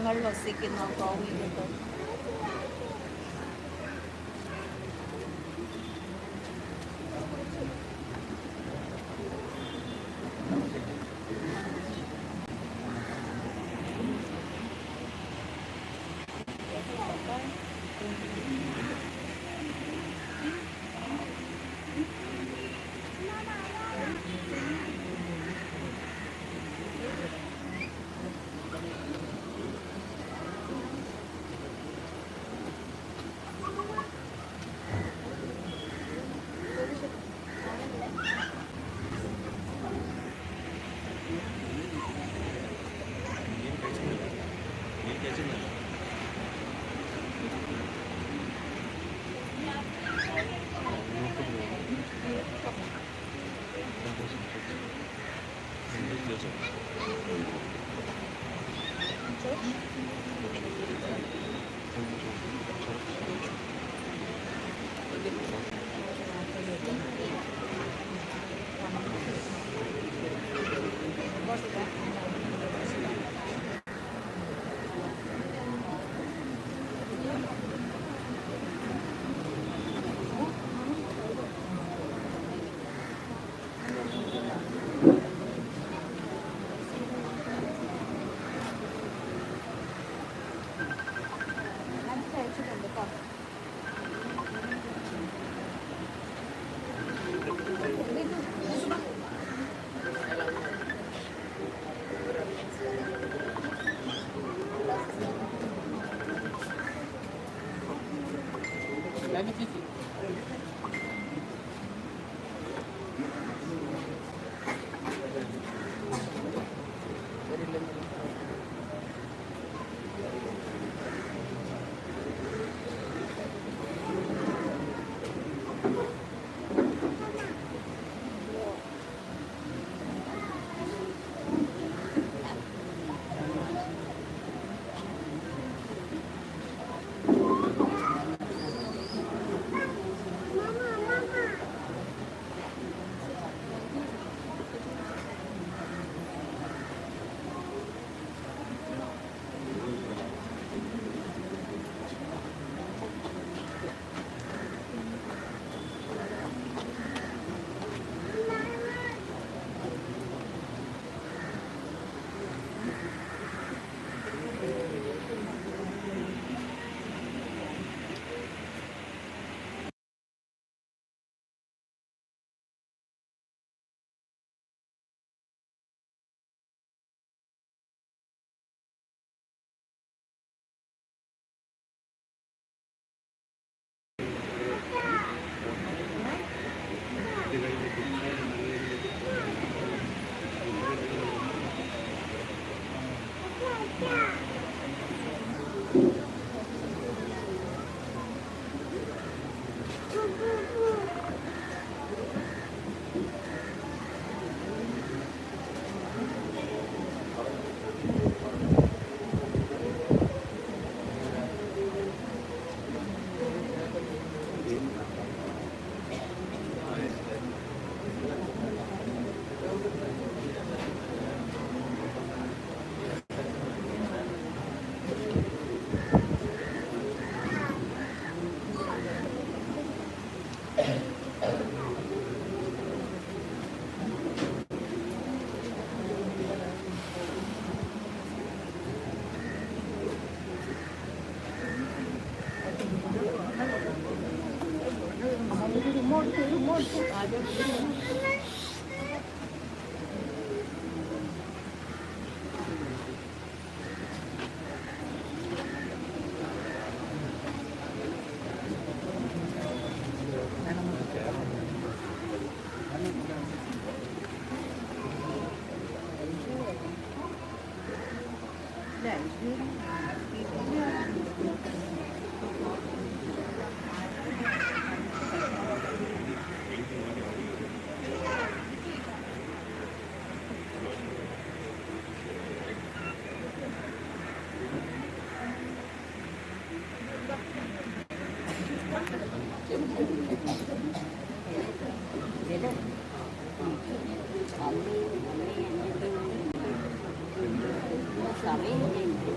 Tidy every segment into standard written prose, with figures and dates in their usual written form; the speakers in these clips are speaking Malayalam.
നിങ്ങൾ വസിക്കുന്ന ഭൗമികത.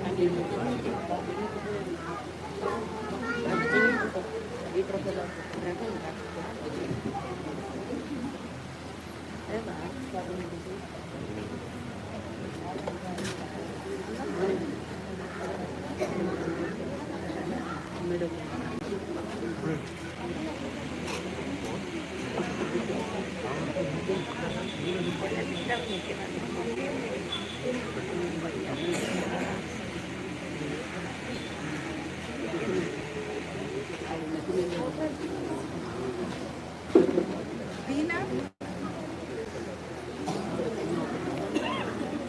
Kami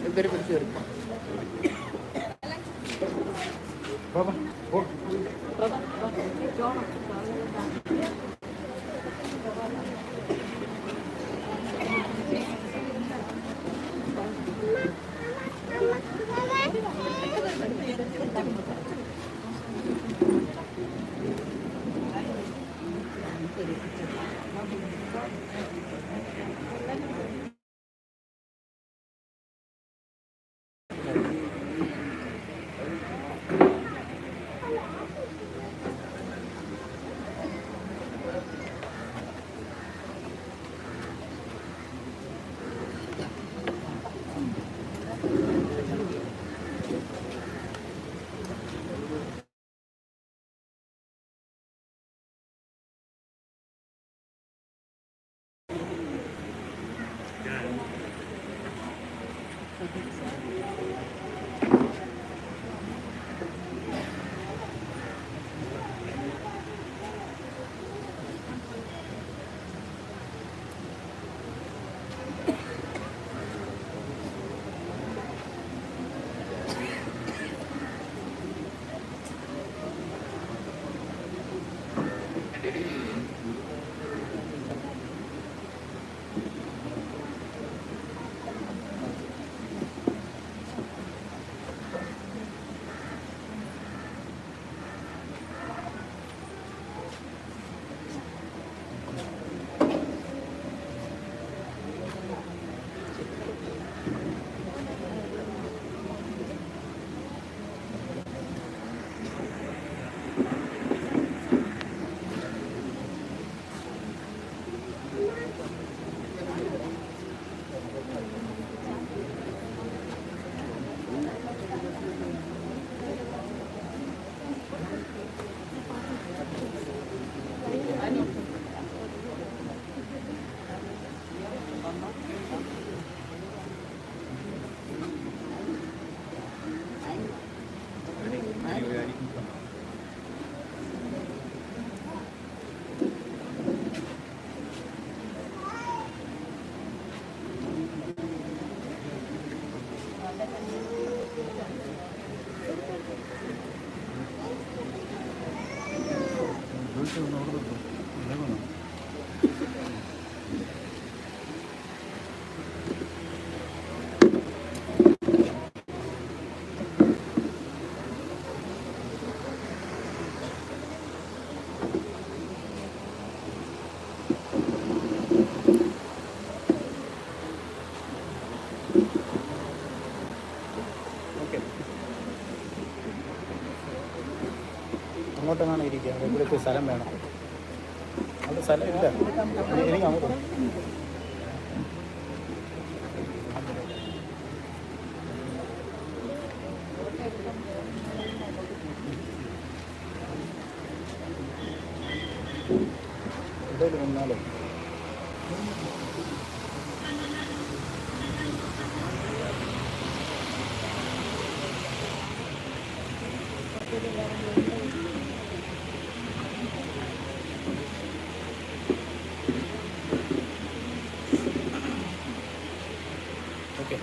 ഇവരെ പിടിച്ച് തീർക്കും. അങ്ങോട്ടെങ്ങാണ് ഇരിക്കുക, ഇവിടെ സ്ഥലം വേണം. അവിടെ സ്ഥലം ഇല്ല, എനിക്ക് അങ്ങോട്ട് ഇവിടെ നിന്നാലോ. ഓക്കെ,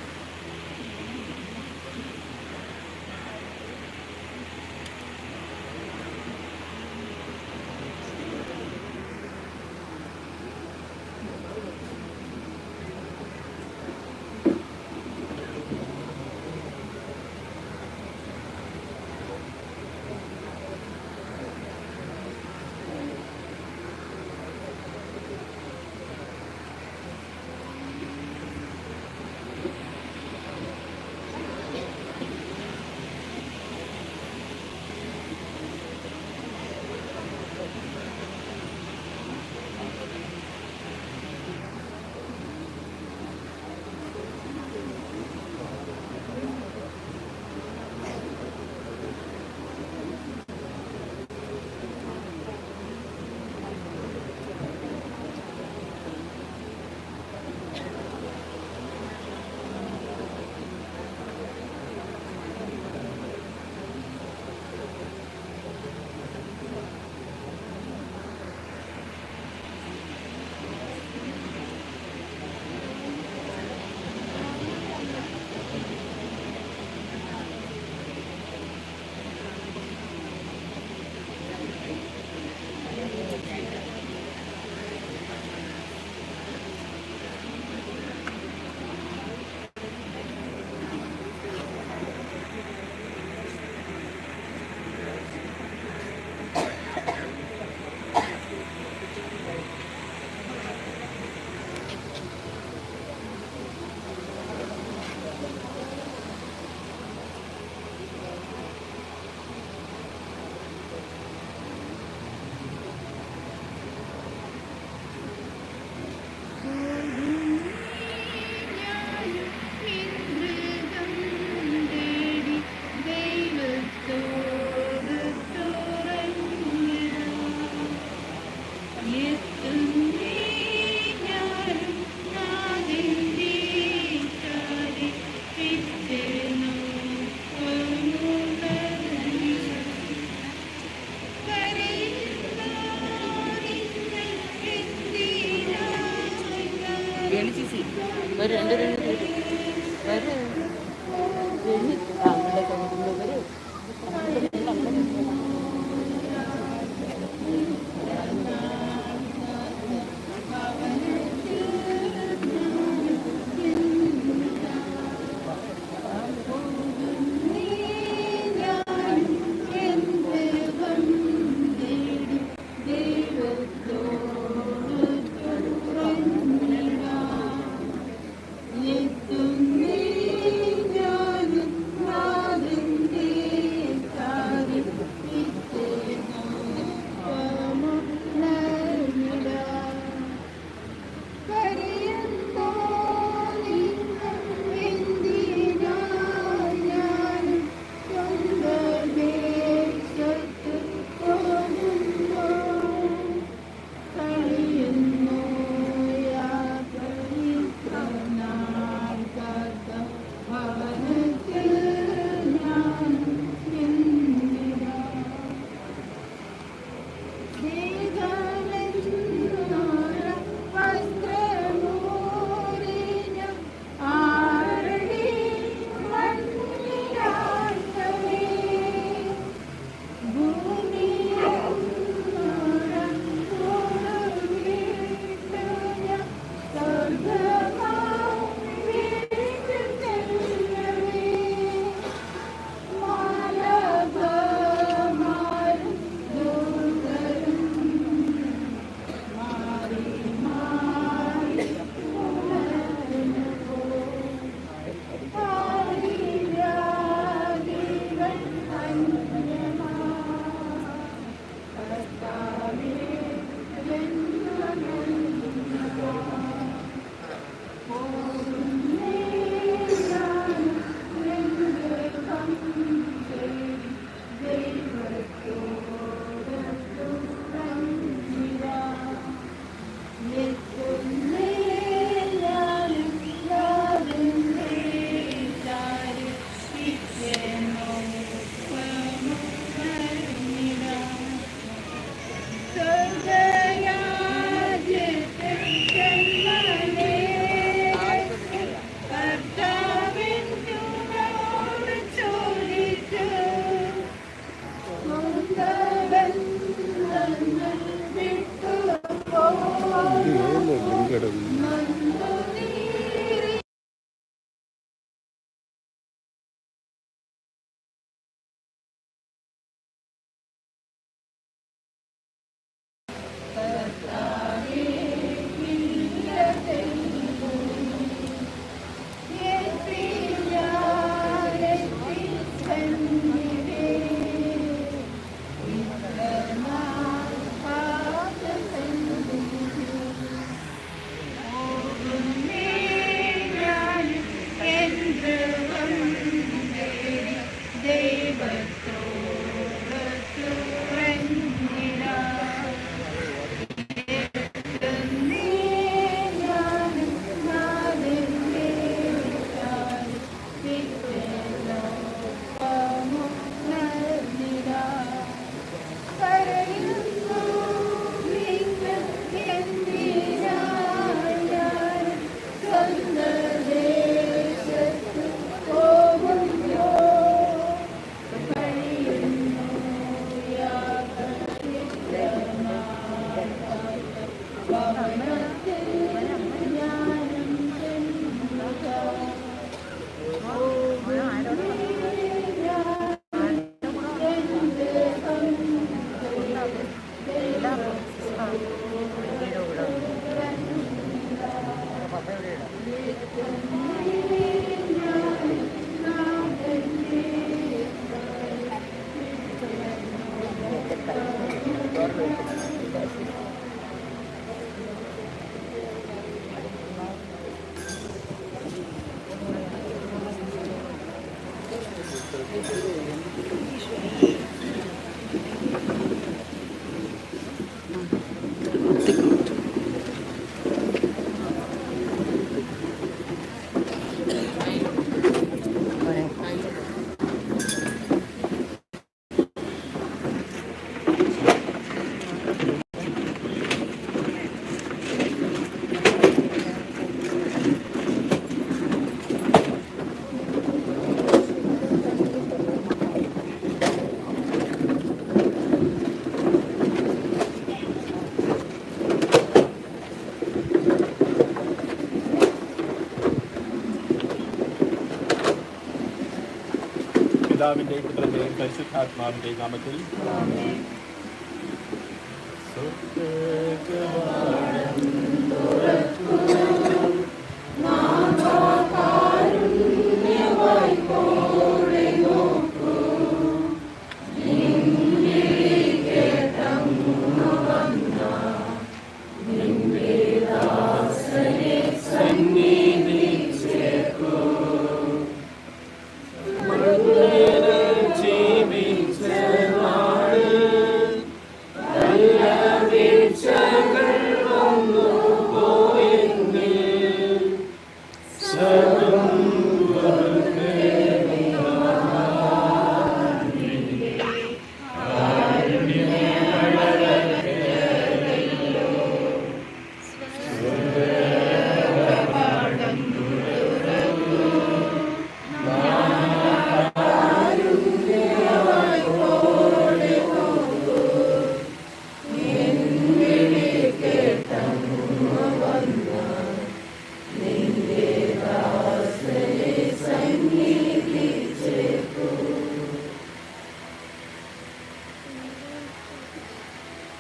പിതാവിന്റെയും പുത്രന്റെയും പരിശുദ്ധാത്മാവിന്റെയും നാമത്തിൽ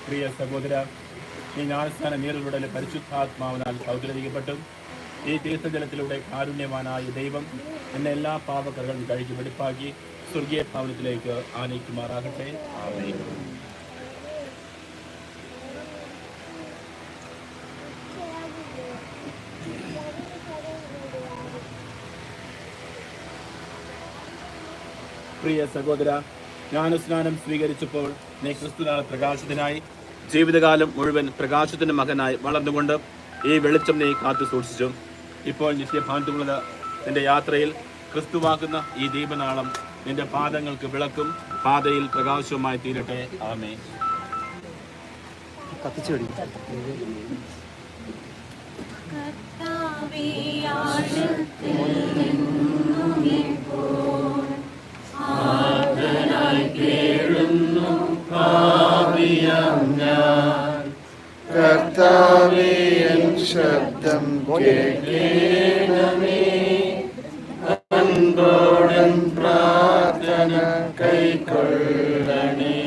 പ്രിയ സഹോദര, ഈ ജ്ഞാനസ്നാന നീറിലൂടെ പരിശുദ്ധാത്മാവിനാൽ പൗത്രീകരിക്കപ്പെട്ടു. ഈ തീർത്ഥജലത്തിലൂടെ കാരുണ്യവാനായ ദൈവം എന്നെ എല്ലാ പാപകരകളും കഴുകി വെടിപ്പാക്കി സ്വർഗീയ ഭവനത്തിലേക്ക് ആനയിക്കുമാറാകട്ടെ. ആമേൻ. പ്രിയ സഹോദര, ജ്ഞാനസ്നാനം സ്വീകരിച്ചപ്പോൾ നീ ക്രിസ്തുനാൾ പ്രകാശത്തിനായി ജീവിതകാലം മുഴുവൻ പ്രകാശത്തിന്റെ മകനായി വളർന്നുകൊണ്ട് ഈ വെളിച്ചം നീ കാത്തു സൂക്ഷിച്ചു. ഇപ്പോൾ നിത്യഭാന്തുള്ളത് നിന്റെ യാത്രയിൽ ക്രിസ്തുവാക്കുന്ന ഈ ദീപനാളം നിന്റെ പാദങ്ങൾക്ക് വിളക്കും പാതയിൽ പ്രകാശവുമായി തീരട്ടെ. ആമേൻ. കർത്താവേ, എൻ ശബ്ദം കേൾക്കണമേ, അൻപോടൻ പ്രാർത്ഥന കൈക്കൊള്ളണേ.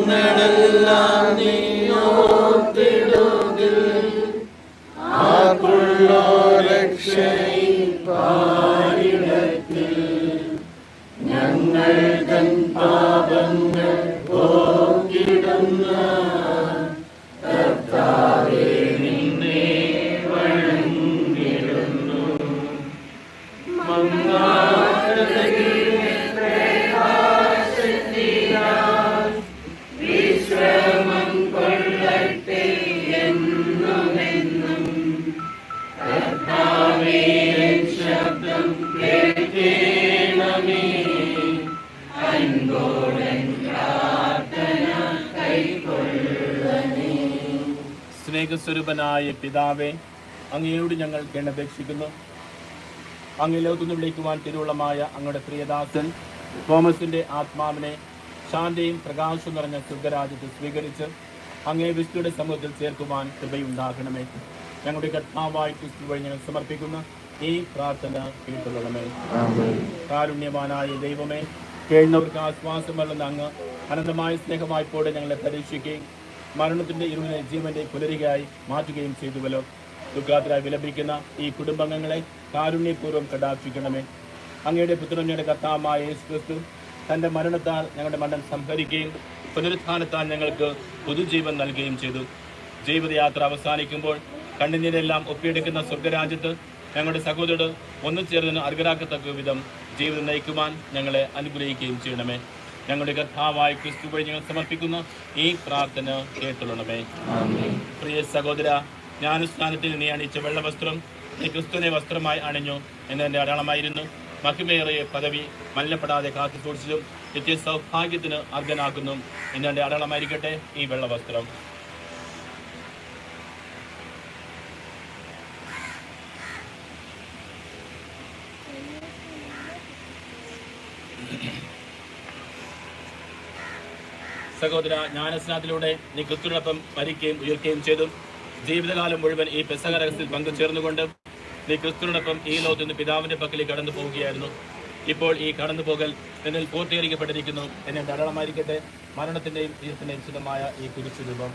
പാപങ്ങളെല്ലാം നീ ഓർത്തിടുകിൽ, ആർക്കുള്ളോ രക്ഷയിപ്പാരിടത്തിൽ. ഞങ്ങൾ തൻ പാപങ്ങൾ പോക്കിടുന്ന കർത്താവേ, നിന്നെ വണങ്ങിടുന്നു. വിശ്രമം കൊള്ളട്ടെ എന്നുമെന്നും. കർത്താവേ, ശബ്ദം കേൾക്കണമേ, അൻപോടൻ പ്രാർത്ഥന കൈക്കൊള്ളണേ. സ്നേഹസ്വരൂപനായ പിതാവേ, അങ്ങയോട് ഞങ്ങൾ കേണപേക്ഷിക്കുന്നു. അങ്ങ് ലോകത്തുനിന്ന് വിളിക്കുവാൻ തിരുവുള്ളമായ അങ്ങയുടെ പ്രിയദാസൻ തോമസിന്റെ ആത്മാവിനെ ശാന്തിയും പ്രകാശവും നിറഞ്ഞ സ്വർഗരാജ്യത്തിൽ സ്വീകരിച്ച് അങ്ങേ വിശുദ്ധയുടെ സമൂഹത്തിൽ ചേർക്കുവാൻ കൃപയുണ്ടാകണമേ. ഞങ്ങളുടെ കർത്താവായ ക്രിസ്തു വഴി ഞങ്ങൾ സമർപ്പിക്കുന്ന ഈ പ്രാർത്ഥന കേട്ടുകൊള്ളണമേ. കാരുണ്യവാനായ ദൈവമേ, കേഴുന്നവർക്ക് ആശ്വാസം വല്ലുന്ന അങ്ങ് അനന്തമായ സ്നേഹമായപ്പോടെ ഞങ്ങളെ പരീക്ഷിക്കുകയും മരണത്തിന്റെ ഇരുവിനെ ജീവന്റെ പുലരികയായി മാറ്റുകയും ചെയ്തുവല്ലോ. ദുഃഖാത്തരായി വിലപിക്കുന്ന ഈ കുടുംബാംഗങ്ങളെ കാരുണ്യപൂർവ്വം കടാക്ഷിക്കണമേ. അങ്ങയുടെ പുത്രന്റെ കർത്താവായ യേശു ക്രിസ്തു തന്റെ മരണത്താൽ ഞങ്ങളുടെ മരണം സംഹരിക്കുകയും പുനരുത്ഥാനത്താൽ ഞങ്ങൾക്ക് പുതുജീവൻ നൽകുകയും ചെയ്തു. ജീവിതയാത്ര അവസാനിക്കുമ്പോൾ കണ്ണുനീരെല്ലാം ഒപ്പിയെടുക്കുന്ന സ്വർഗരാജ്യത്ത് ഞങ്ങളുടെ സഹോദരർ ഒന്നു ചേർന്ന് അർഹരാക്കത്തക്ക വിധം ജീവിതം നയിക്കുവാൻ ഞങ്ങളെ അനുഗ്രഹിക്കുകയും ചെയ്യണമേ. ഞങ്ങളുടെ കർത്താവായ ക്രിസ്തു വഴി ഞങ്ങൾ സമർപ്പിക്കുന്ന ഈ പ്രാർത്ഥന കേട്ടുള്ളണമേ. പ്രിയ സഹോദര, ജ്ഞാനസ്നാനത്തിൽ നീ അണിയിച്ച വെള്ളവസ്ത്രം നീ ക്രിസ്തുവിനെ വസ്ത്രമായി അണിഞ്ഞു എന്നതിൻ്റെ അടയാളമായിരുന്നു. മഹിമേറിയ പദവി മലിനപ്പെടാതെ കാത്തു സൂക്ഷിച്ചും നിത്യ സൗഭാഗ്യത്തിന് അർഹനാക്കുന്നു എന്നതിൻ്റെ അടയാളമായിരിക്കട്ടെ ഈ വെള്ളവസ്ത്രം. സഹോദര, ജ്ഞാനസ്നാനത്തിലൂടെ നീ ക്രിസ്തുവിനൊപ്പം മരിക്കുകയും ഉയർക്കുകയും ചെയ്തു. ജീവിതകാലം മുഴുവൻ ഈ പെസഹ രഹസ്യത്തിൽ പങ്കുചേർന്നുകൊണ്ട് നീ ക്രിസ്തുവിനൊപ്പം ഈ ലോകത്ത് നിന്ന് പിതാവിന്റെ പക്കലേക്ക് കടന്നു പോവുകയായിരുന്നു. ഇപ്പോൾ ഈ കടന്നുപോകൽ നിന്നിൽ പൂർത്തീകരിക്കപ്പെട്ടിരിക്കുന്നു എന്നെ ധാരാളമായിരിക്കട്ടെ മരണത്തിന്റെയും ജീവത്തിന്റെയും വിശുദ്ധമായ ഈ കുരിശു രൂപം.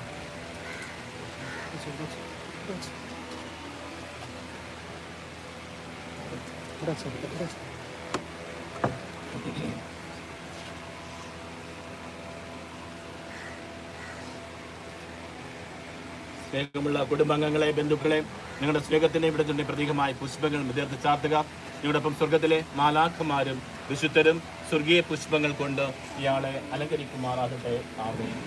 സ്നേഹമുള്ള കുടുംബാംഗങ്ങളെ, ബന്ധുക്കളെ, നിങ്ങളുടെ സ്നേഹത്തിന്റെ ഇവിടത്തിന്റെ പ്രതീകമായ പുഷ്പങ്ങൾ വിതർത്ത് ചാർത്തുക. നിങ്ങളോടൊപ്പം സ്വർഗത്തിലെ മാലാഖമാരും വിശുദ്ധരും സ്വർഗീയ പുഷ്പങ്ങൾ കൊണ്ട് ഇയാളെ അലങ്കരിക്കുമാറാകട്ടെ. ആമേൻ.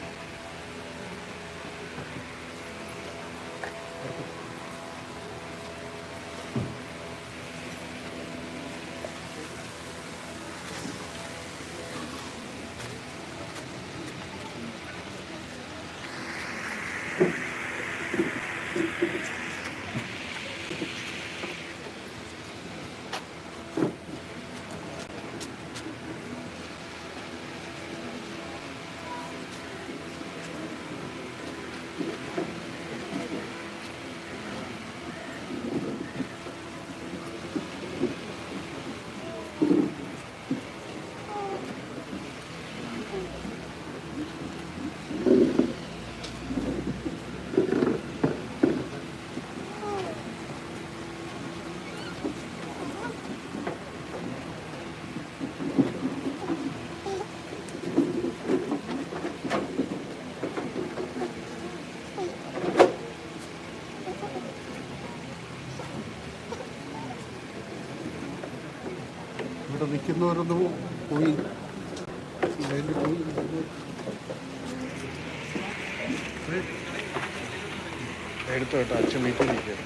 ഇവിടെ നിൽക്കുന്നവരൊന്നും പോയി എടുത്തു കേട്ടോ. അച്ഛൻ മീറ്റിംഗ് നിൽക്കുക.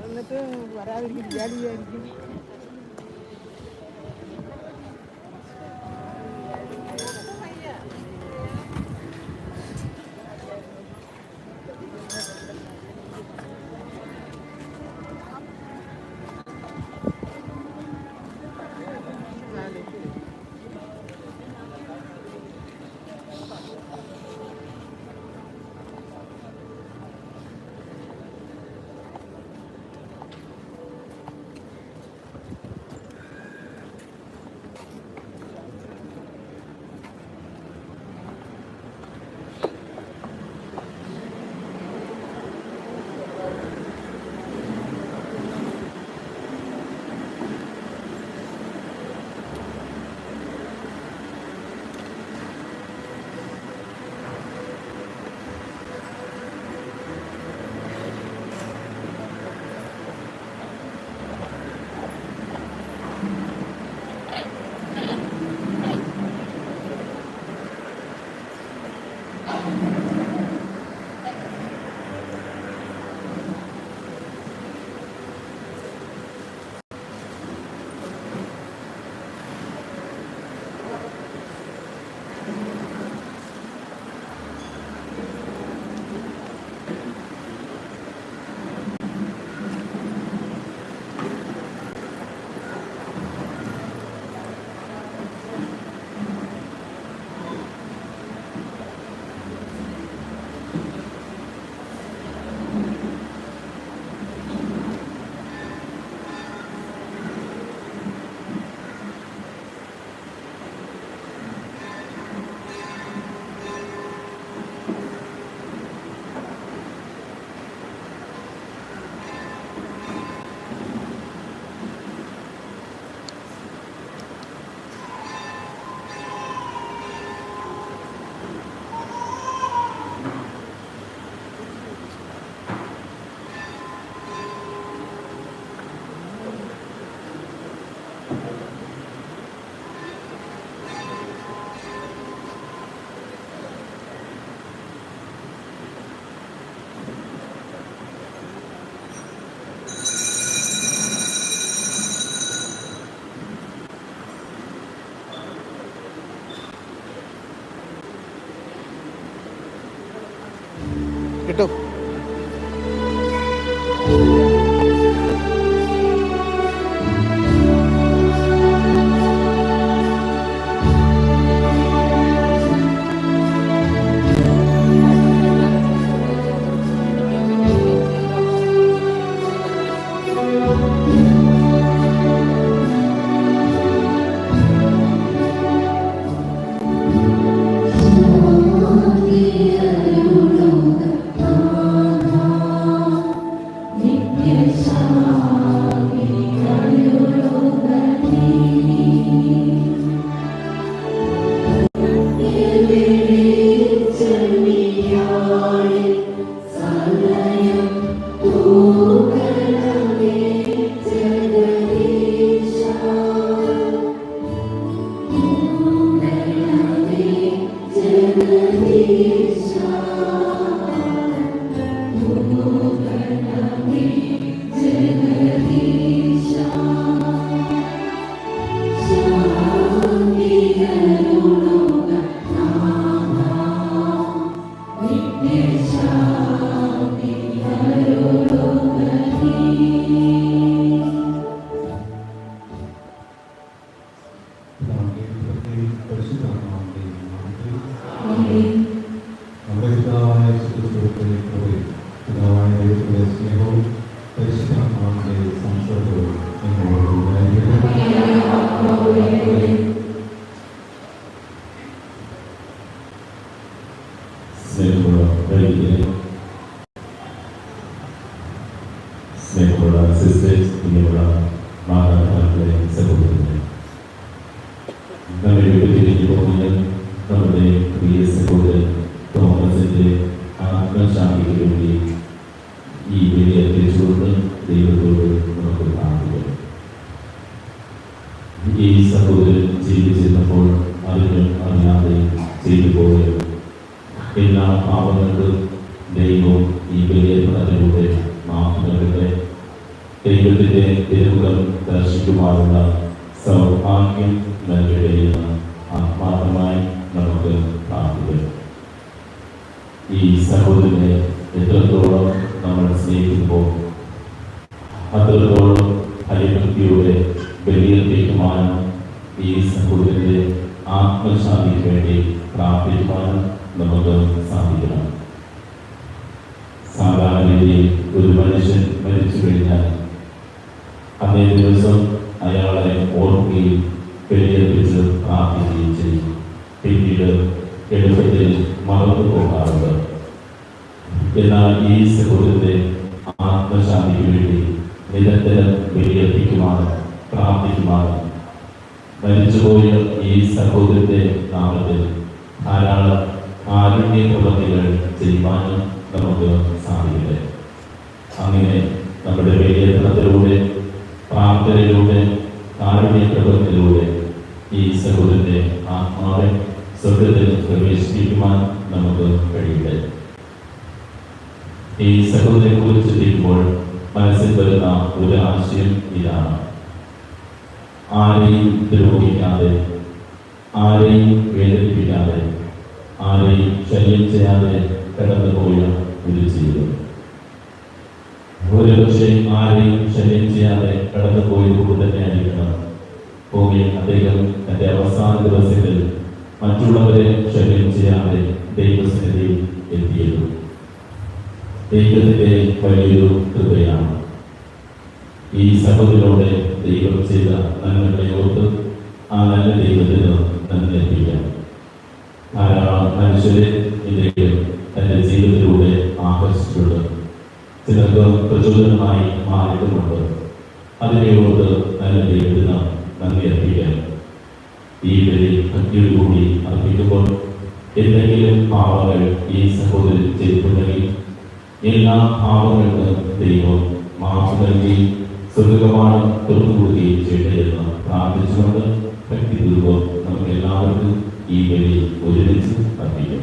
എന്നിട്ട് വരാതിരിക്കും വിചാരിക്കും. കിട്ടും. നിത്യ സ്നേഹമുള്ള വൈദികരെ, സ്നേഹമുള്ള സിസ്റ്റേഴ്സ്, ഇങ്ങനെയുള്ള മാതാപിതാക്കളെ, സഹോദരങ്ങളെ, നമ്മെ വിട്ടുപിരിഞ്ഞു പോകുന്ന നമ്മുടെ പ്രിയ സഹോദരൻ തോമസിന്റെ ആത്മശാന്തിക്ക് വേണ്ടി ഈ ബലി അർപ്പിച്ചുകൊണ്ട് ദൈവത്തോട് നമുക്ക് പ്രാർത്ഥിക്കാം. ഈ സഹോദരൻ ജീവിച്ചിരുന്നപ്പോൾ അറിഞ്ഞും അറിയാതെ ചെയ്തു പോയ എല്ലാ പാപങ്ങൾക്കും ദൈവവും ഈ ബലിയർപ്പണത്തിലൂടെ മാപ്പ് നൽകട്ടെ. ദൈവത്തിന്റെ തിരുമുഖം ദർശിക്കുവാനുള്ള സൗഭാഗ്യം നൽകട്ടെ എന്ന് ആത്മാർത്ഥമായി നമുക്ക് പ്രാർത്ഥിക്കാം. ഈ സഹോദരനെ എത്രത്തോളം നമ്മൾ സ്നേഹിക്കുമ്പോൾ അത്രത്തോളം ഹരിഭക്തിയുടെ ബലിയർപ്പിക്കുവാനും ഈ സഹോദരന്റെ ആത്മശാന്തിക്ക് വേണ്ടി പ്രാർത്ഥിക്കുവാനും നമുക്ക് സാധിക്കണം. സാധാരണ രീതിയിൽ ഒരു മനുഷ്യൻ മരിച്ചു കഴിഞ്ഞാൽ അന്നേ ദിവസം അയാളെ ഓർക്കുകയും ബലിയർപ്പിച്ച് പ്രാർത്ഥിക്കുകയും ചെയ്യും. പിന്നീട് എളുപ്പത്തിൽ മറന്നു പോകാറുണ്ട്. എന്നാൽ ഈ സഹോദരന്റെ ആത്മശാന്തിക്ക് വേണ്ടി നിരന്തരം ബലിയർപ്പിക്കുവാനും പ്രാർത്ഥിക്കുവാനും മരിച്ചുപോയ ഈ സഹോദരന്റെ നാമത്തിൽ ധാരാളം കാരുണ്യ പ്രവൃത്തികൾ ചെയ്യുവാനും നമുക്ക് സാധിക്കട്ടെ. അങ്ങനെ നമ്മുടെ ബലിയർപ്പണത്തിലൂടെ, പ്രാർത്ഥനയിലൂടെ, കാരുണ്യ പ്രവൃത്തിയിലൂടെ ഈ സഹോദരന്റെ ആത്മാവെ സ്വർഗ്ഗത്തിൽ പ്രവേശിപ്പിക്കുവാൻ നമുക്ക് കഴിയട്ടെ. ഈ സഹോദരനെ കുറിച്ച് ചിന്തിക്കുമ്പോൾ മനസ്സിൽ വരുന്ന ഒരു ആശയം ഇതാണ്: ആരെയും ദ്രോഹിക്കാതെ, ആരെയും വേദനിപ്പിക്കാതെ, ആരെയും ശല്യം ചെയ്യാതെ കടന്നുപോയ ഒരു ജീവിതം. ഒരുപക്ഷെ ആരെയും ശല്യം ചെയ്യാതെ കടന്നുപോയത് കൊണ്ട് തന്നെയായിരിക്കണം ഭൂമിയിൽ അദ്ദേഹം തന്റെ അവസാന ദിവസങ്ങളിൽ മറ്റുള്ളവരെ ശല്യം ചെയ്യാതെ ദൈവസന്നിധിയിൽ എത്തിയത്. ദൈവത്തിന്റെ വലിയൊരു കൃപയാണ്. ഈ സഭയിലൂടെ ദൈവം ചെയ്ത നന്മകളെ ഓർത്ത് ആ നല്ല ദൈവത്തിന് നന്ദി അർപ്പിക്കാം. ധാരാളം മനുഷ്യരെ ഇദ്ദേഹം തന്റെ ജീവിതത്തിലൂടെ ആകർഷിച്ചിട്ടുണ്ട്. ചിലർക്ക് പ്രചോദനമായി മാറിയിട്ടുമുണ്ട്. അതിനെ ഓർത്ത് നല്ല ദൈവത്തിന് നന്ദി അർപ്പിക്കാം. ഈ ബലി ഭക്തിയോടുകൂടി അർപ്പിക്കുമ്പോൾ എന്തെങ്കിലും പാവങ്ങൾ ഈ സഹോദരൻ ചെയ്തിട്ടുണ്ടെങ്കിൽ എല്ലാ പാവങ്ങൾക്കും ദൈവം മാപ്പ് നൽകി സ്വർഗ്ഗകവാടം തുറന്നുകൊടുക്കുകയും ചെയ്യട്ടെയെന്ന് പ്രാർത്ഥിച്ചുകൊണ്ട് ഭക്തിപൂർവ്വം നമുക്ക് എല്ലാവർക്കും ഈ ബലി ഒരുമിച്ച് അർപ്പിക്കാം.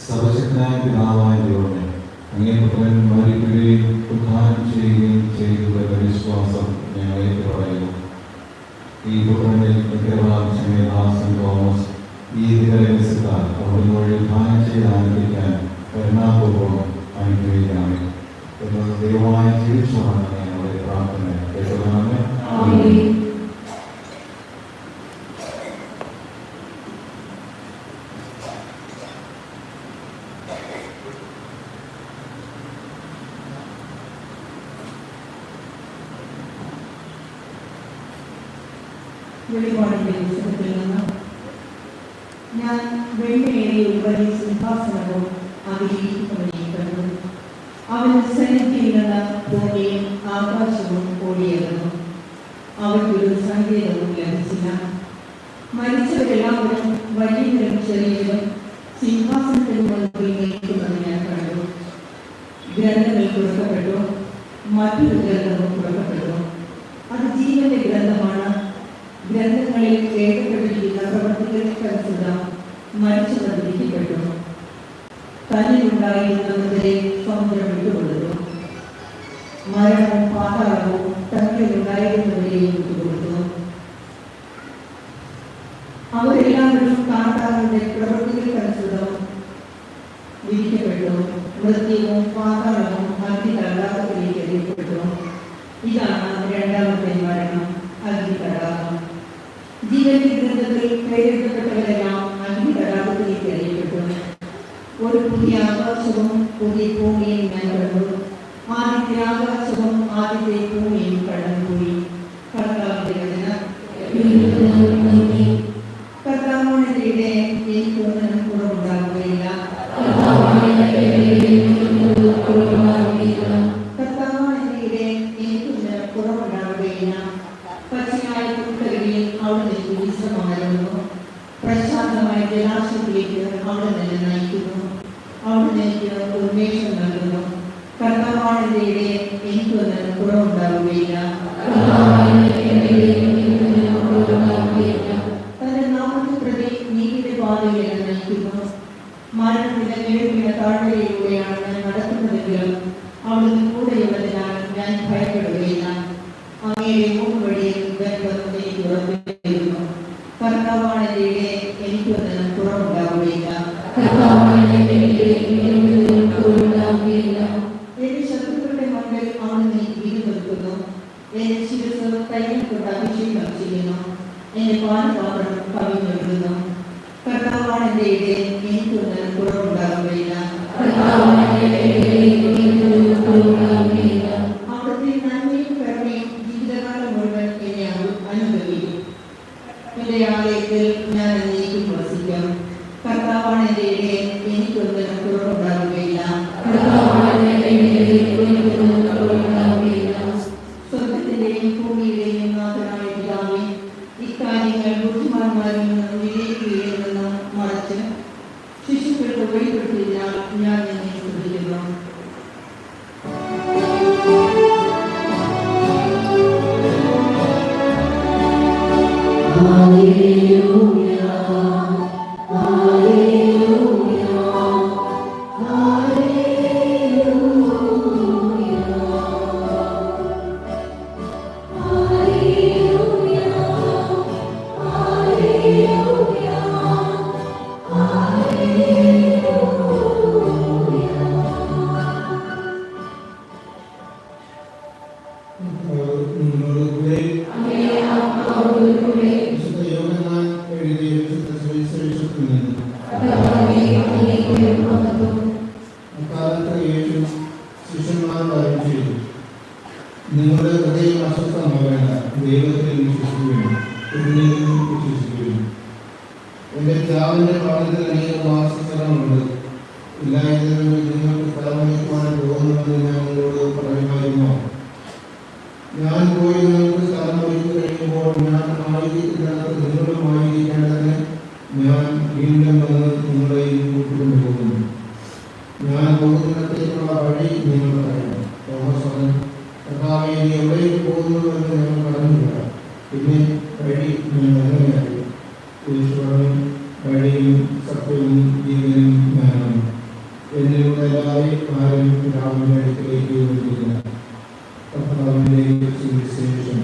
സർവശക്തനായ പിതാവായ ദൈവമേ, അങ്ങേ പുത്രൻ മരിക്കുകയും ഉദ്ധാനം ചെയ്യുകയും ചെയ്തതിന്റെ വിശ്വാസം ഞങ്ങൾ ഏറ്റുപറയുന്നു. ഈ പുത്രനിൽ ദാസൻ തോമസ് ഈ ദിവസത്താൽ അവിടുന്ന് വഴി ഉദ്ധാനം ചെയ്ത് ആനന്ദിക്കാൻ കരുണാപൂർവ്വം അനുഗ്രഹിക്കണമേ എന്നത് ദൈവമായി ജീവിച്ചുകൊണ്ടാണ് ഞങ്ങളുടെ പ്രാർത്ഥന കേട്ടുകൊള്ളണമേ. വെളിപാടിന്റെ പുസ്തകത്തിൽ നിന്ന് ഞാൻ വെണ്ണയേറിയ ഒരു വലിയ സിംഹാസനവും അതിലിരിക്കുന്നവനെയും കണ്ടു. അവന് സന്നിധിയിൽ നിന്ന് ഭൂമിയും ആകാശവും ഓടിയേറുന്നു. അവർക്കൊരു സങ്കേതവും ലഭിച്ചില്ല. മരിച്ചവരെല്ലാവരും വലിയവരും ചെറിയവരും സിംഹാസനത്തിന് മുൻപിൽ നിൽക്കുന്നത് ഞാൻ കണ്ടു. ഗ്രന്ഥങ്ങൾ തുറക്കപ്പെട്ടു. മറ്റൊരു ഗ്രന്ഥവും തുറക്കപ്പെട്ടു. അത് ജീവന്റെ ഗ്രന്ഥമാണ്. ഗ്രന്ഥങ്ങളിൽ എഴുതപ്പെട്ടിരിക്കുന്ന പ്രവർത്തികൾക്കനുസൃതം മരിച്ചവർ വിധിക്കപ്പെട്ടു. തന്നിലുണ്ടായിരുന്നവരെ സമുദ്രം വിട്ടുകൊടുത്തു. മരണവും പാതാളവും തന്നിലുണ്ടായിരുന്നവരെയും വിട്ടുകൊടുത്തു. അവരെല്ലാവരും താങ്കളുടെ പ്രവർത്തികൾക്കനുസൃതം വിധിക്കപ്പെട്ടു. മൃത്യുവും പാതാളവും അഗ്നിതടാകത്തിലേക്ക് എറിയപ്പെട്ടു. ഇതാണ് രണ്ടാമത്തെ മരണം, അഗ്നിതടാകം. ജീവന്റെ ഗ്രന്ഥത്തിൽ പേരെഴുതപ്പെട്ടവരെല്ലാം അഗ്നിതടാകത്തിലേക്ക് എറിയപ്പെട്ടു. ഒരു പുതിയ ആകാശവും പുതിയ ഭൂമിയും ഞാൻ കണ്ടു. ആദ്യത്തെ ആകാശവും ആദ്യത്തെ ഭൂമിയും കടന്നുപോയി. കർത്താവിന്റെ വചനം. കർത്താവിനെതിരെ എനിക്കൊന്നിനും കുറവുണ്ടാകുകയില്ല. കർത്താവിനെതിരെ എനിക്കൊന്നിനും കുറവുണ്ടാകുകയില്ല. പച്ചയായ പുൽത്തകിടിയിൽ അവിടെ വിശ്രമമായിരുന്നു. പ്രശാന്തമായ ജലാശയത്തിലേക്ക് അവിടെ നിന്ന് നയിക്കുന്നു. അവിടെ എനിക്ക് ഉന്മേഷം നൽകുന്നു. കർത്താവിനെതിരെ എനിക്കൊന്നിനും കുറവുണ്ടാകുകയില്ല. തന്റെ നാമത്തെ പ്രതി നീതിയുടെ പാതയിൽ നയിക്കുന്നു. മരണത്തിന്റെ നേരിടുന്ന താഴ്വരയിലൂടെയാണ് ഞാൻ നടക്കുന്നതെങ്കിലും അവിടുന്ന് കൂടെയുള്ളതിനാൽ ഞാൻ ഭയപ്പെടുകയില്ല. അങ്ങയുടെ മൂന്നുവഴിയിൽ ബന്ധം എനിക്ക് ഉറപ്പിക്കുന്നു. കർത്താവാണെതിരെ എനിക്കൊന്നിനും കുറവുണ്ടാവുകയില്ല. എന്റെ ശത്രുക്കളുടെ മുമ്പിൽ അവിടുന്ന് ഇരുനിൽക്കുന്നു. എന്റെ ശിരസ് തൈലം കൊണ്ട് അഭിഷേകം ചെയ്യുന്നു. എന്റെ പാനപാത്രം കവിഞ്ഞൊഴുകുന്നു. കർത്താവാണെതിരെ എനിക്കൊന്നിനും കുറവുണ്ടാവുകയില്ല. അവിടുത്തെ നന്മയും കരുണയും ജീവിതകാലം മുഴുവൻ എന്നെ അനുഭവിക്കും. എന്റെ ആലയത്തിൽ ഞാൻ എന്നേക്കും വസിക്കും. കർത്താവാണെതിരെ എനിക്കൊന്നിനും കുറവുണ്ടാവുകയില്ല. സ്വർഗത്തിന്റെയും ഭൂമിയുടെയും നാഥനായ പിതാവേ, ഇക്കാര്യങ്ങൾ ബുദ്ധിമാന്മാരിൽ നിന്നും വിവേകികളിൽ നിന്നും മറച്ച് ശിശുക്കൾക്ക് വെളിപ്പെടുത്തിയതിനാൽ ഞാൻ എന്നെ സ്തുതിക്കുന്നു. നിങ്ങളുടെ ഹൃദയം അസ്വസ്ഥമാവേണ്ട, ദൈവത്തിൽ വിശ്വസിക്കുകയും വിശ്വസിക്കുകയും. എന്റെ പിതാവിന്റെ ഭവനത്തിൽ അനേക വാസസ്ഥലമുണ്ട്. ഇല്ലായിരുന്നെങ്കിൽ നിങ്ങൾക്ക് സ്ഥലം വഹിക്കുവാൻ പോകുന്നുവെന്ന് ഞാൻ നിങ്ങളോട് പറയുമായിരുന്നു. ഞാൻ പോയി നിങ്ങൾക്ക് സ്ഥലം വഹിച്ചു കഴിയുമ്പോൾ ഞാൻ ആയിരിക്കുന്നത് നിങ്ങളുമായിരിക്കേണ്ടതിന് ഞാൻ വീണ്ടും വന്ന് നിങ്ങളെയും കൂട്ടിക്കൊണ്ടു പോകുന്നു. ഞാൻ പോകുന്നിടത്തേക്കുള്ള വഴി നിങ്ങൾ പറയണം. കർത്താവേ, നീ എവിടേക്ക് പോകുന്നുവെന്ന് ഞങ്ങൾ പറഞ്ഞില്ല. പിന്നെ വഴി ഞാൻ എങ്ങനെയായി? ഈശ്വരനും വഴിയും സത്യവും ജീവനും ഞാനാണ്. എന്നിലൂടെ ആരും പിതാവിന്റെ അടുക്കലേക്ക് വരുന്നില്ല. കർത്താവിന്റെ സുവിശേഷം.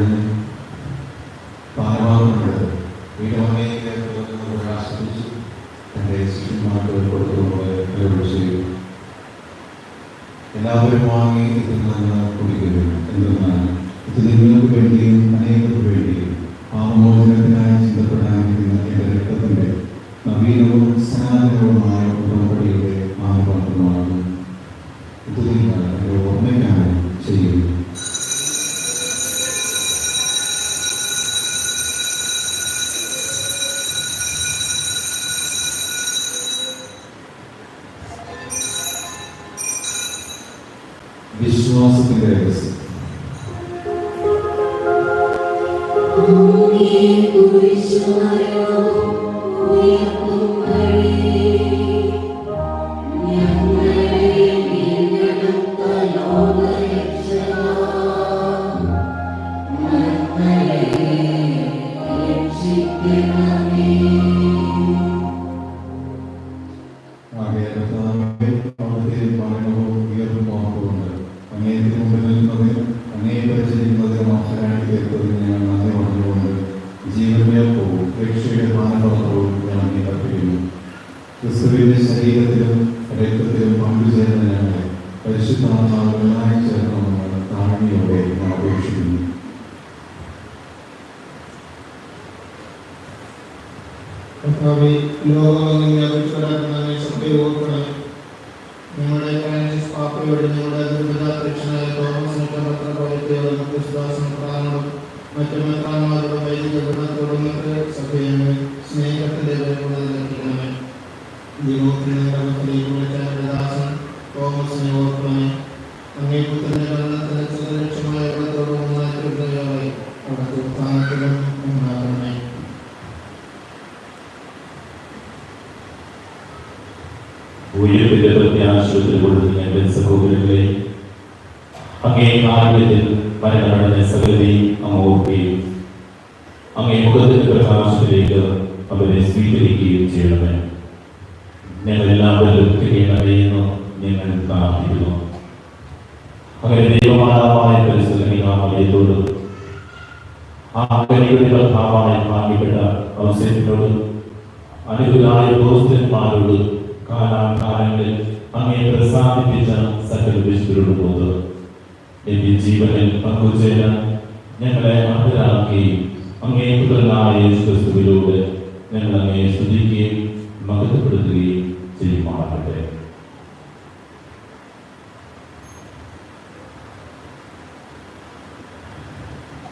കഴിഞ്ഞ് പാരമാകുന്നത് വീരമേഖല ആസ്വദിച്ച് എൻ്റെ ശിഷ്യന്മാർക്ക് കൊടുത്തുകൊണ്ട് ചെയ്തു. എല്ലാവരും വാങ്ങി ഇതിൽ നിന്ന് കുടിക്കരുത്. എന്തെന്നാൽ ഇത് നിങ്ങൾക്ക് വേണ്ടിയും അനേകർക്ക് വേണ്ടിയും പാപമോചനത്തിനായി ചിന്തപ്പെടാനിരിക്കുന്ന എൻ്റെ രക്തത്തിൻ്റെ നവീനവും സനാതനവുമായ ഉടമ്പടിയുടെ ആനുപാത്രമാണ്. ഇത് നിങ്ങൾ എൻ്റെ ഓർമ്മയ്ക്കായി ചെയ്യുന്നു. വിശ്വാസത്തിന്റെ രഹസ്യം. ക്രിസ്തുവിന്റെ ശരീരത്തിലും രക്തത്തിലും പങ്കുചേർന്നതിനാണ് പരിശുദ്ധാത്മാവിനായി ചേർക്കണമെന്ന് താഴ്മയോടെ ഞാൻ അപേക്ഷിക്കുന്നു. ലോകമെങ്ങും വ്യാപിച്ചുകിടക്കുന്ന സത്യവും ഞങ്ങളുടെ ഫ്രാൻസിസ് പാപ്പയോട് ഞങ്ങളുടെ ദുർബലാധ്യക്ഷനായ തോമസ് പത്രപ്രവർത്തിയോടും ക്രിസ്തുദാസൻ പ്രധാനോടും മറ്റു മെത്രാന്മാരോടും വൈദിക ഗുണത്തോടും മറ്റ് സഭയുടെ സ്നേഹത്തിന്റെ ലഭിക്കണമേ. ദാസൻ തോമസിനെ ഓർക്കണമേ. അങ്ങേ പുത്രന്റെ മരണത്തിന് സുരക്ഷമായ വെള്ളത്തോടും ഒന്നായി അവർക്ക് സ്ഥാനത്തിലും ഉണ്ടാകണമേ. ഉയർപ്പിന്റെ പ്രത്യാശത്തിലൂടെ എന്റെ സഹോദരങ്ങളെ അങ്ങേ കാരുണ്യത്തിൽ മരണമടഞ്ഞ സകലരെയും അങ്ങ് ഓർക്കുകയും അങ്ങേ മുഖത്തിന്റെ പ്രകാശത്തിലേക്ക് അവരെ സ്വീകരിക്കുകയും ചെയ്യണമേ. ഞങ്ങളെല്ലാവരും തിരിയണമേ എന്ന് ഞങ്ങൾ പ്രാർത്ഥിക്കുന്നു. അങ്ങനെ ദൈവമാതാവായ പരിസ്ഥിതിയോട് ആ കനിയുടെ പ്രഭാവമായി ഭാഗ്യപ്പെട്ട അവസരത്തിനോട് അനുകൂലമായ ദോസ്തന്മാരോട് കാലാകാലങ്ങളിൽ അങ്ങേ പ്രസാദിപ്പിച്ച സകല വിശുദ്ധരോട് പോത് എന്റെ ജീവനിൽ പങ്കുചേരാൻ ഞങ്ങളെ അർഹരാക്കുകയും അങ്ങേ പുത്രനായ യേശുക്രിസ്തുവിലൂടെ ഞങ്ങൾ അങ്ങേ സ്തുതിക്കുകയും മഹത്വപ്പെടുത്തുകയും ചെയ്യുമാറാകട്ടെ.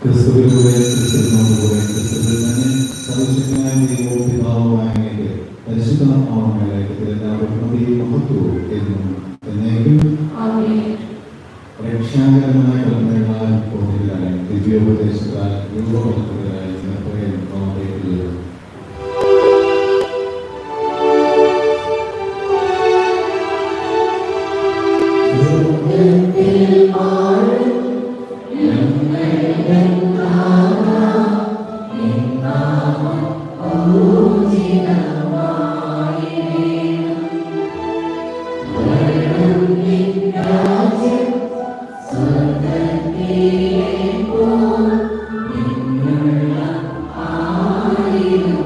ക്രിസ്തുവിലൂടെ ക്രിസ്തുവിനോടുകൂടെ ക്രിസ്തുവിൽ തന്നെ സർവശക്തനായ ദൈവവും പിതാവുമായ പരിശുദ്ധാത്മാവിലേക്ക് എല്ലാവരും മഹത്വവും എന്നും എന്നേക്കും രക്ഷാകരമായ കൽപ്പനകളാൽ ബോധിതരായി ദിവ്യോപദേശത്താൽ രൂപകൽപ്പനരായി ജനപ്രിയ ഭാവത്തിലേക്ക് Hallelujah.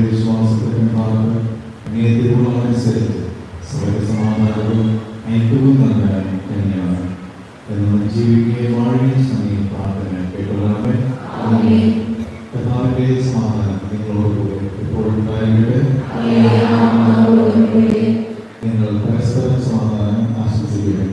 വിശ്വാസത്തിന് ഭാഗം നിയതികളുമനുസരിച്ച് സർവസമാധാനവും ഐക്യവും നൽകാൻ തന്നെയാണ് എന്ന് ജീവിക്കുകയും വാഴുകയും സമയം പ്രാർത്ഥന കേട്ടുള്ളവരെ കഥാവിന്റെ സമാധാനം നിങ്ങളോടുകൂടെ എപ്പോഴും ഉണ്ടായിരിക്കട്ടെ. നിങ്ങൾ പരസ്പരം സമാധാനം ആശംസിക്കുക.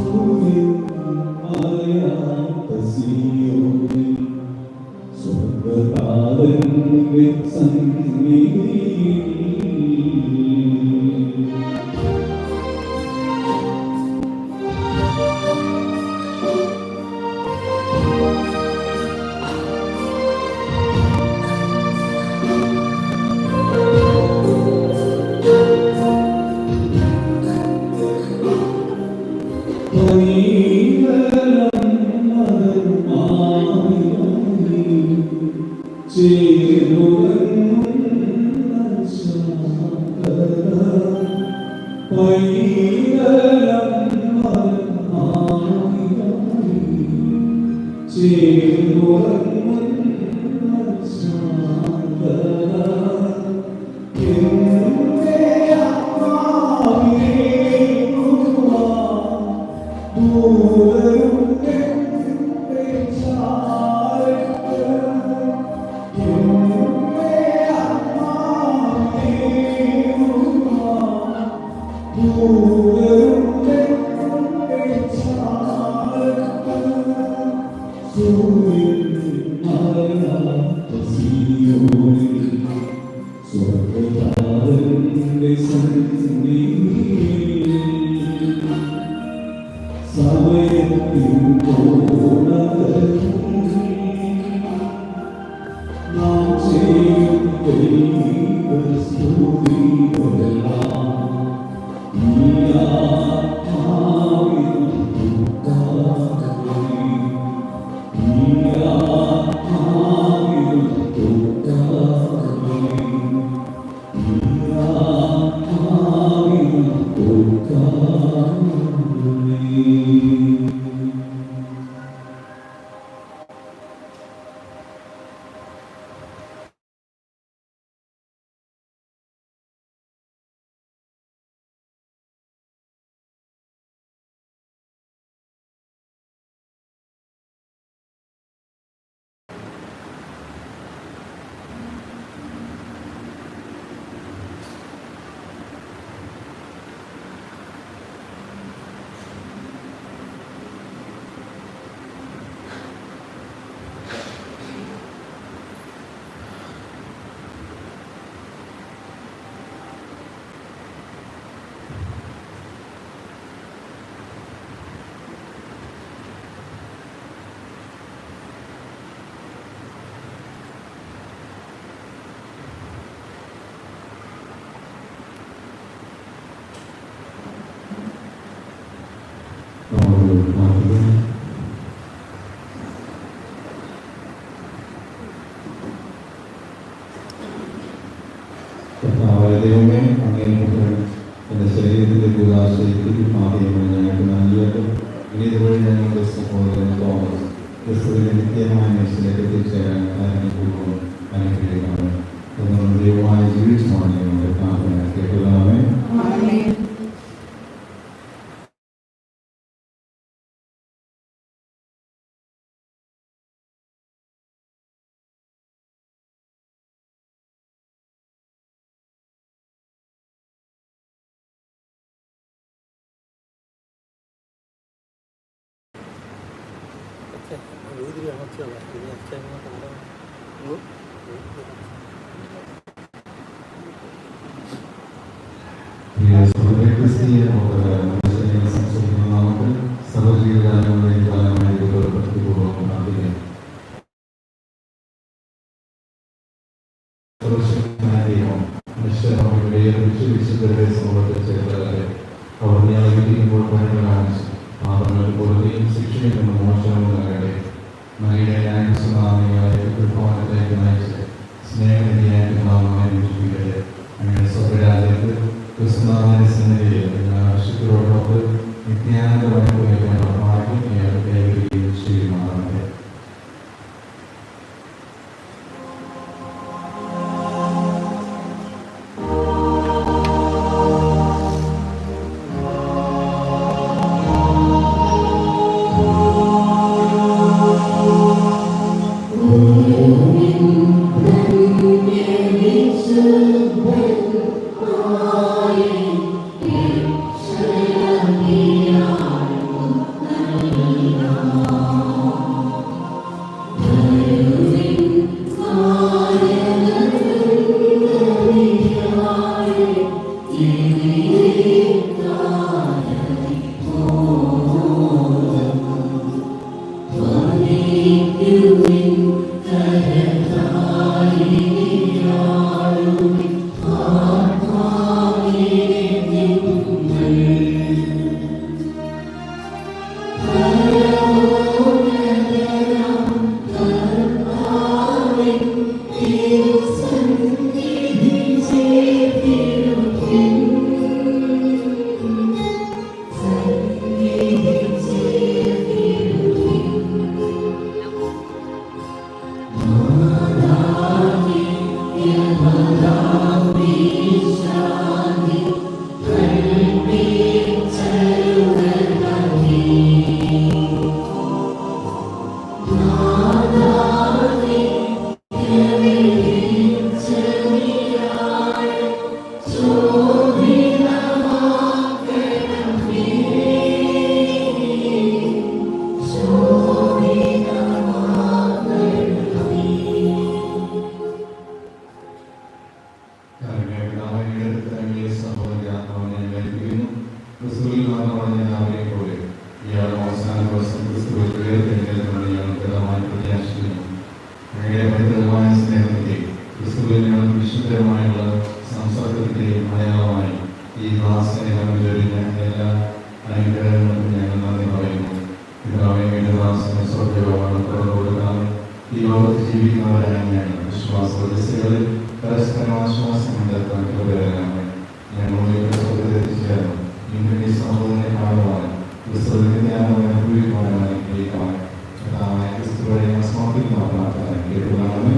Oh ദൈവമേ, അങ്ങേക്ക് എൻ്റെ ശരീരത്തിൻ്റെ കൂതാശയ്ക്ക് ആദ്യമായി ഞങ്ങൾക്ക് നൽകിയിട്ട് ഇനി ഇതുവഴി ഞങ്ങളുടെ സഹോദരൻ തോമസ് ക്രിസ്തുവിൻ്റെ നിത്യമായ നേശത്തിലേക്ക് എത്തിച്ചേരാൻ അനുഗ്രഹിക്കുന്നു അനുഗ്രഹിക്കണം എന്നുള്ള ദൈവമായി ജീവിച്ചുമാണ് ഞങ്ങളുടെ പ്രാർത്ഥന കേൾക്കുന്നതാമേ. ക്രിസ്തീയ സംശയിക്കുന്ന നമുക്ക് സർവജീവകാലങ്ങളുടെയും കാലമായി ഭക്തിപൂർവ്വം പ്രാർത്ഥിക്കാം. വിശുദ്ധരുടെ സമൂഹത്തിൽ ചേർത്തവരെ അവർ ഞങ്ങളെ വിധിക്കുമ്പോൾ പണികൾ കാണിച്ചു പാപങ്ങൾ കൊടുക്കുകയും ശിക്ഷയിൽ നിന്ന് മോചനവും നൽകട്ടെ. മരിയുടെ ന്യായസമാനമായ ഭവനത്തിലേക്ക് നയിച്ച് സ്നേഹനിധിയായിട്ട് നാമമായി വിളിപ്പിക്കട്ടെ. അങ്ങനെ സ്വർഗരാജ്യത്ത് ക്രിസ്തുനാഥന്റെ സന്നിധിയിൽ ശുക്രോടൊപ്പം നിത്യാനന്ദമായി പോയപ്പോൾ മാറ്റി കൈവരികയും ചെയ്യുമാറാകട്ടെ. Oh പറഞ്ഞവരെ പോലെ ഇയാൾ അവസാന ദിവസം ക്രിസ്തുവിൽ ഉയർത്തെഴുന്നേൽക്കുമെന്ന് ഇയാൾ ദൃഢമായി പ്രത്യാശിക്കുന്നു. അങ്ങയുടെ പരിതമായ സ്നേഹത്തിന്റെ ക്രിസ്തുവിൽ ഞങ്ങൾ വിശുദ്ധമായുള്ള സംസർഗത്തിന്റെയും അടയാളമായി ഈ ദാസനെ ജോലിഞ്ഞ എല്ലാ അനുഗ്രഹങ്ങൾക്കും ഞങ്ങൾ നന്ദി പറയുന്നു. പിതാവിന്റെ ദാസനെ സ്വർഗ്ഗമാണ് തുറന്നു കൊടുക്കാതെ ഈ ലോകത്ത് ജീവിക്കുന്നവരാണ് വിശ്വാസ രഹസ്യങ്ങളിൽ പരസ്പരം ആശ്വാസം കണ്ടെത്താൻ കൃപകരമാണ്. ഞങ്ങളുടെ സ്വർഗ്ഗത്തിലെത്തിച്ചേർന്നു ഇന്ന് ഈ സഹോദരനെ കാണുവാനും ക്രിസ്തുവിന്റെ ജ്ഞാനം അനുഭവിക്കുവാനും അനുഗ്രഹിക്കുവാനും കർത്താവായ ക്രിസ്തുവിനെ സമർപ്പിക്കുന്ന പ്രാർത്ഥന കേൾക്കണമേ.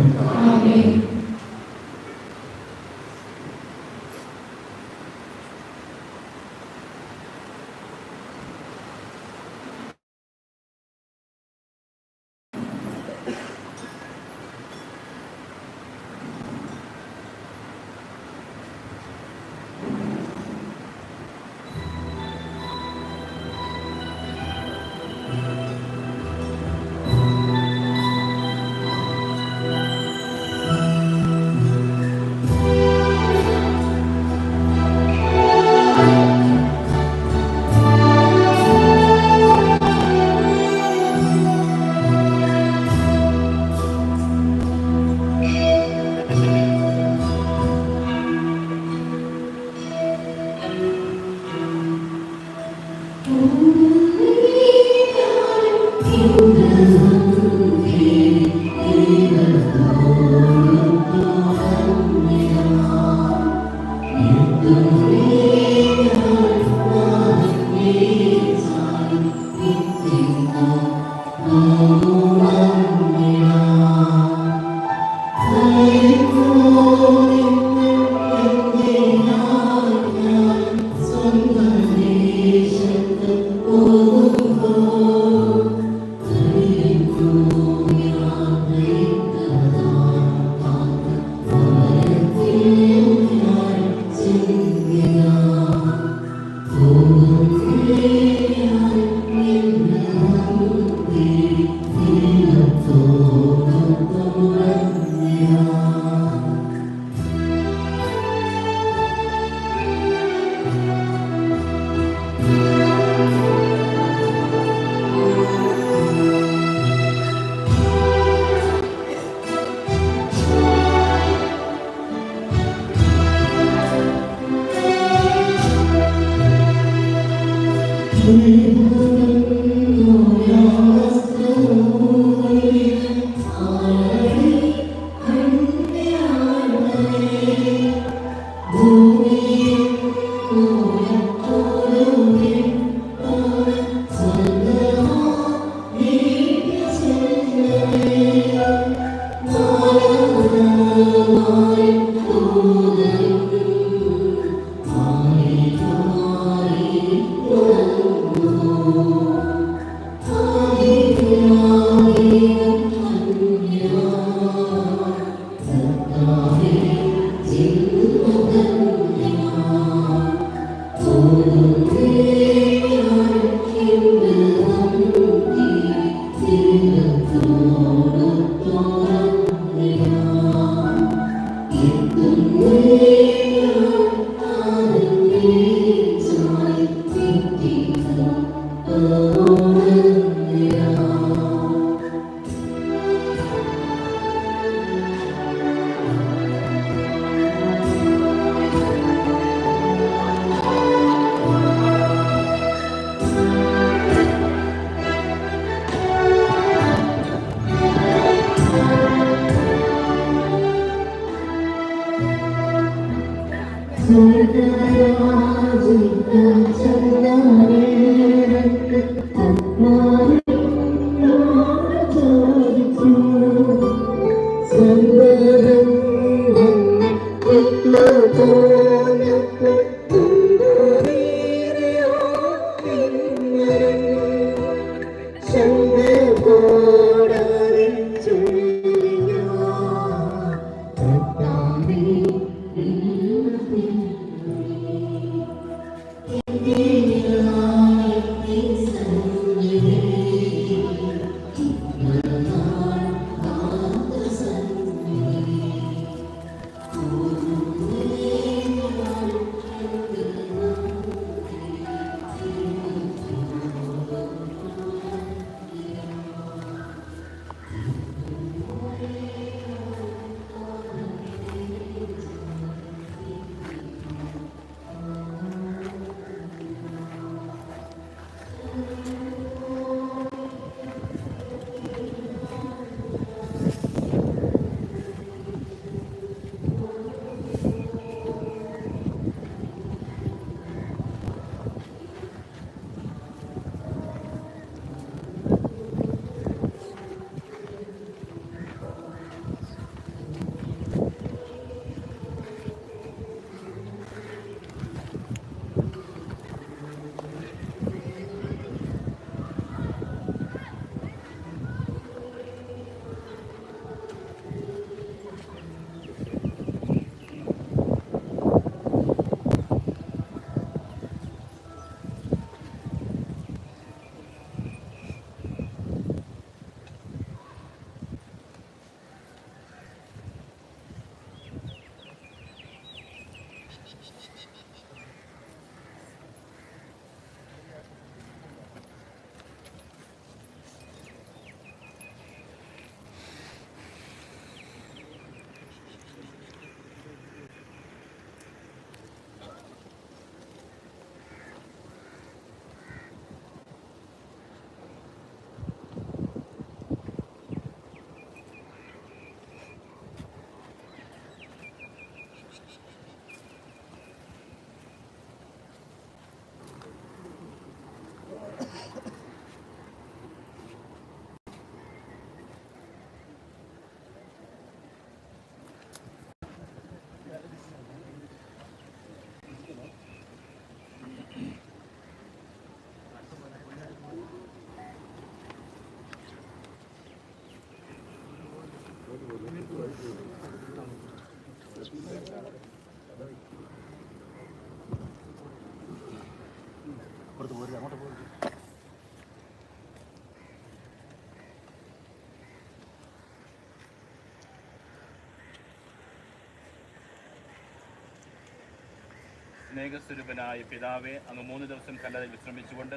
സ്നേഹസ്വരൂപനായ പിതാവെ, അങ്ങ് 3 ദിവസം കല്ലറയിൽ വിശ്രമിച്ചുകൊണ്ട്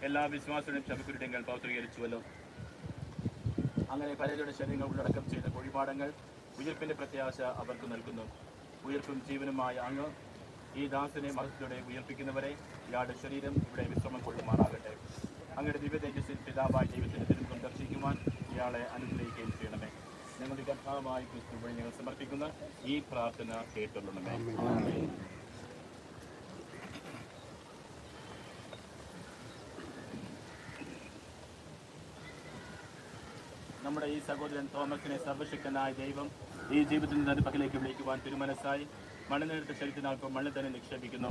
എല്ലാ വിശ്വാസികളുടെയും ശബക്കുരുടെങ്ങൾ പൗത്രീകരിച്ചുവല്ലോ. അങ്ങനെ പലരുടെ ശരീരങ്ങൾ ഉള്ളടക്കം ചെയ്ത കുഴിപാടങ്ങൾ ഉയർപ്പിന്റെ പ്രത്യാശ അവർക്ക് നൽകുന്നു. ഉയർപ്പും ജീവനുമായ അങ്ങ് ഈ ദാസനെ മഹത്വത്തോടെ ഉയർപ്പിക്കുന്നവരെ ഇയാളുടെ ശരീരം ഇവിടെ വിശ്രമം കൊള്ളുമാറാകട്ടെ. അങ്ങയുടെ ദിവ്യ തേജസ്സിൽ പിതാവായ ദൈവത്തിന്റെ തിരുമുഖം ദർശിക്കുവാൻ ഇയാളെ അനുഗ്രഹിക്കുകയും ചെയ്യണമേ. ഞങ്ങളുടെ കർത്താവായ ക്രിസ്തു വഴി ഞങ്ങൾ സമർപ്പിക്കുന്ന ഈ പ്രാർത്ഥന കേട്ടുകൊള്ളണമേ. നമ്മുടെ ഈ സഹോദരൻ തോമസിനെ സർവശക്തനായ ദൈവം ഈ ജീവിതത്തിൽ നിന്ന് പക്കലേക്ക് വിളിക്കുവാൻ തിരുമനസ്സായി മണ്ണിനെടുത്ത ശരീരത്തിനൽപ്പം മണ്ണിൽ തന്നെ നിക്ഷേപിക്കുന്നു.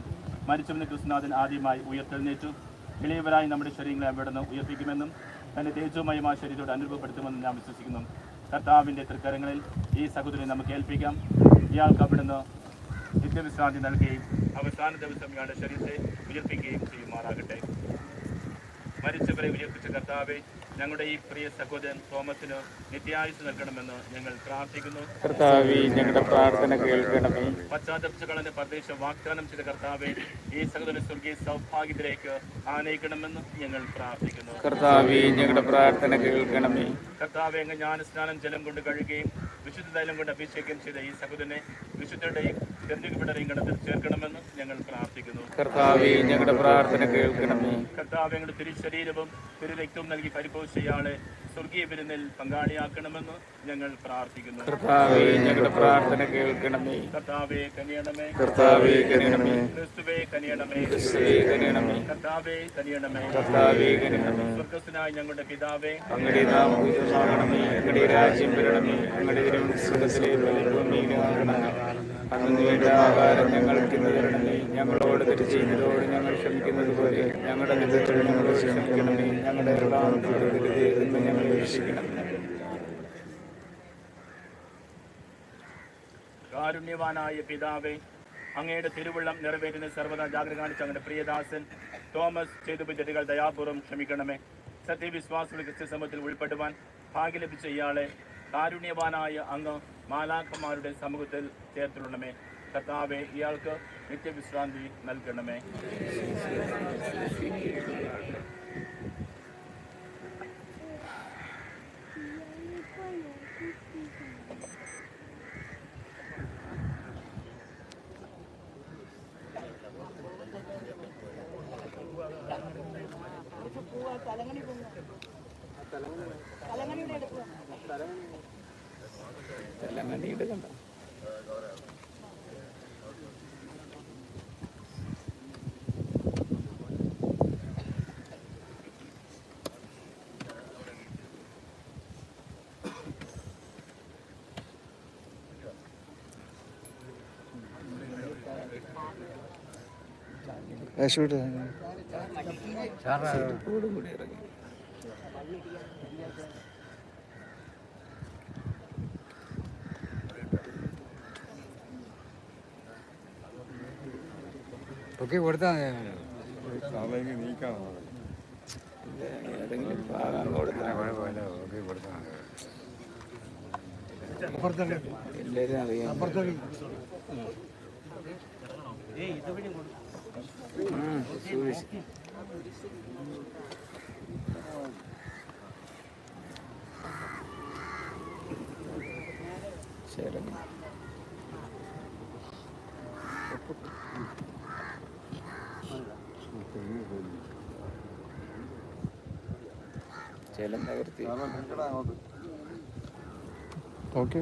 മരിച്ചവന് ക്രിസ്തുനാഥൻ ആദ്യമായി ഉയർത്തെഴുന്നേറ്റു. ഇളയവരായി നമ്മുടെ ശരീരങ്ങളെ അവിടുന്ന് ഉയർപ്പിക്കുമെന്നും തന്റെ തേജോമയമായ ശരീരത്തോട് അനുഭവപ്പെടുത്തുമെന്നും ഞാൻ വിശ്വസിക്കുന്നു. കർത്താവിൻ്റെ തൃക്കരങ്ങളിൽ ഈ സഹോദരനെ നമുക്ക് ഏൽപ്പിക്കാം. ഇയാൾക്ക് അവിടുന്ന് നിത്യവിശ്രാന്തി നൽകുകയും അവസാന ദിവസം ഇയാളുടെ ശരീരത്തെ ഉയർപ്പിക്കുകയും ചെയ്യുമാറാകട്ടെ. മരിച്ചവരെ ഉയർപ്പിച്ച കർത്താവെ, ഞങ്ങളുടെ ഈ പ്രിയ സഹോദരൻ തോമസിന് നിത്യായുസ് നൽകണമെന്ന് ഞങ്ങൾ പ്രാർത്ഥിക്കുന്നു. കർത്താവേ, ഞങ്ങളുടെ പ്രാർത്ഥന കേൾക്കണമേ. പശ്ചാത്തലങ്ങളുടെ പ്രദേശം വാഗ്ദാനം ചെയ്ത കർത്താവെ, ഈ സഹോദരൻ സ്വർഗീയ സൗഭാഗ്യത്തിലേക്ക് ആനയിക്കണമെന്ന് ഞങ്ങൾ പ്രാർത്ഥിക്കുന്നു. കർത്താവേ, ഞങ്ങളുടെ പ്രാർത്ഥന കേൾക്കണമേ. കർത്താവെ, അങ്ങ് ജ്ഞാനസ്നാനം ജലം കൊണ്ട് കഴുകുകയും വിശുദ്ധ തൈലം കൊണ്ട് അഭിഷേകം ചെയ്ത ഈ സഹോദരനെ വിശുദ്ധരുടെയും തെരഞ്ഞെടുക്കപ്പെട്ടവരെയും ഗണത്തിൽ ചേർക്കണമെന്ന് ഞങ്ങൾ പ്രാർത്ഥിക്കുന്നു. കർത്താവേ, ഞങ്ങളുടെ പ്രാർത്ഥന കേൾക്കണമേ. കർത്താവെ, ഞങ്ങളുടെ തിരുശരീരവും തിരുരക്തവും നൽകി പരിപോഷിച്ച ഇയാളെ സ്വർഗീയ വിരുന്നിൽ പങ്കാളിയാക്കണമെന്ന് ഞങ്ങൾ പ്രാർത്ഥിക്കുന്നു. കർത്താവേ, ഞങ്ങളുടെ പ്രാർത്ഥന കേൾക്കണമേ. കർത്താവെ കനിയണമേ. കർത്താവേ കനിയണമേ. ക്രിസ്തുവേ കനിയണമേ. ക്രിസ്തുവേ കനിയണമേ. കർത്താവെ കനിയണമേ. കർത്താവേ കനിയണമേ. സ്വർഗ്ഗസ്ഥനായ ഞങ്ങളുടെ പിതാവേ, അങ്ങയുടെ നാമം പൂജിതമാകണമേ. അങ്ങയുടെ രാജ്യം വരണമേ. അങ്ങയുടെ തിരുമനസ്സ് സ്വർഗ്ഗത്തിലെ പോലെ ഭൂമിയിലുമാകണമേ. അന്നു വേണ്ട ആഹാരം ഞങ്ങൾക്ക് ഇന്ന് തരണമേ. ഞങ്ങളോട് തെറ്റ് ചെയ്യുന്നതോട് ഞങ്ങൾ ക്ഷമിക്കുന്നത് പോലെ ഞങ്ങളുടെ തെറ്റുകൾ ഞങ്ങളോട് ക്ഷമിക്കണമേ. ഞങ്ങളുടെ ഞങ്ങളെ രക്ഷിക്കണമേ. കാരുണ്യവാനായ പിതാവേ, അങ്ങയുടെ തിരുവുള്ളം നിറവേറ്റുന്ന സർവ്വതാ ജാഗ്രത കാണിച്ച അങ്ങയുടെ പ്രിയദാസൻ തോമസ് ചെയ്തു തെറ്റുകൾ ദയാപൂർവ്വം ക്ഷമിക്കണമേ. സത്യവിശ്വാസികളുടെ ക്രിസ്ത്യസമൂഹത്തിൽ ഉൾപ്പെടുവാൻ ഭാഗ്യം ലഭിച്ച ഇയാളെ കാരുണ്യവാനായ അങ്ങ് മാലാഖമാരുടെ സമൂഹത്തിൽ ചേർത്തിടണമേ. കർത്താവെ, ഇയാൾക്ക് നിത്യവിശ്രാന്തി നൽകണമേ. തെലങ്കണിയുടെ കണ്ടോ? കൂടി ഇറങ്ങി. ഏതെങ്കിലും ഭാഗം കൊടുത്താൽ എല്ലാവരും അറിയാം. ശരി. ചേലം തകർത്തി. ഓക്കെ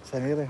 സമീറേ